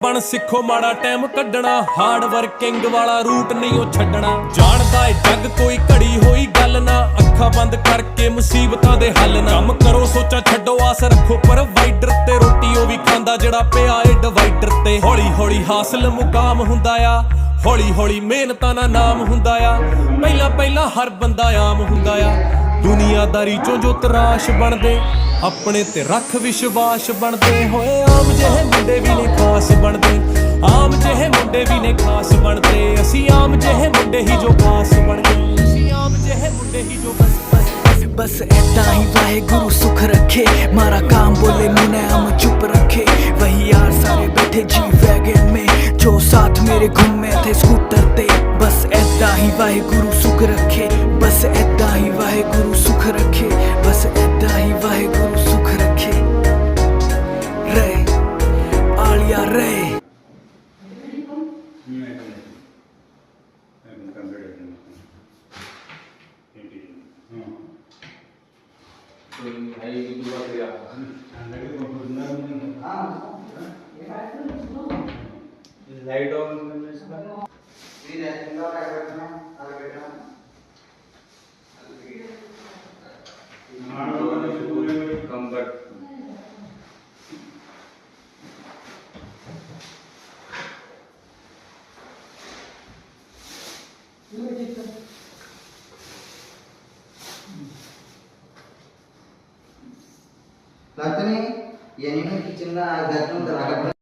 ਬਣ ਸਿੱਖੋ ਮਾੜਾ ਟਾਈਮ ਕੱਢਣਾ ਹਾਰਡ ਵਰਕਿੰਗ ਵਾਲਾ ਰੂਟ ਨਹੀਂ ਉਹ ਛੱਡਣਾ ਜਾਣਦਾ ਏ ਜੱਗ ਕੋਈ ਘੜੀ ਹੋਈ ਗੱਲ ਨਾ ਅੱਖਾਂ ਬੰਦ ਕਰਕੇ ਮੁਸੀਬਤਾਂ ਦੇ ਹੱਲ ਨਾ ਕੰਮ ਕਰੋ ਸੋਚਾਂ ਛੱਡੋ ਆਸ ਰੱਖੋ ਪ੍ਰੋਵਾਈਡਰ ਤੇ ਰੋਟੀ ਉਹ ਵੀ ਖਾਂਦਾ ਜਿਹੜਾ ਪਿਆ ਏ ਡਿਵਾਈਡਰ ਤੇ ਹੌਲੀ ਹੌਲੀ ਹਾਸਲ ਮੁਕਾਮ ਹੁੰਦਾ ਆ ਹੌਲੀ ਹੌਲੀ ਮਿਹਨਤਾਂ ਦਾ ਨਾਮ ਹੁੰਦਾ ਆ ਪਹਿਲਾਂ ਪਹਿਲਾਂ ਹਰ ਬੰਦਾ ਆਮ ਹੁੰਦਾ ਆ ਦੁਨੀਆਦਾਰੀ ਚੋਂ ਜੋ ਤਰਾਸ਼ ਬਣਦੇ ਆਪਣੇ ਤੇ ਰੱਖ ਵਿਸ਼ਵਾਸ ਬਣਦੇ ਹੋਏ ਆਮ ਜਿਹੇ ਮੁੰਡੇ ਵੀ ਨੇ ਖਾਸ ਬਣਦੇ ਆਮ ਜਿਹੇ ਮੁੰਡੇ ਵੀ ਨੇ ਖਾਸ ਬਣਦੇ ਅਸੀਂ ਆਮ ਜਿਹੇ ਮੁੰਡੇ ਹੀ ਜੋ ਖਾਸ ਬਣ ਗਏ ਅਸੀਂ ਆਮ ਜਿਹੇ ਮੁੰਡੇ ਹੀ ਜੋ बस ऐसा ही वाहेगुरु सुख रखे मारा काम बोले मुने हम चुप रखे वही यार सारे बैठे जी वैगन में जो साथ मेरे घूमे थे स्कूटर ते बस ऐसा ही वाहेगुरु सुख रखे बस ऐसा ही वाहेगुरु सुख रखे बस ऐसा ही वाहेगुरु सुख रखे रे आलिया रे light on comfort Lahat ni, yan yung kitchen na agad nung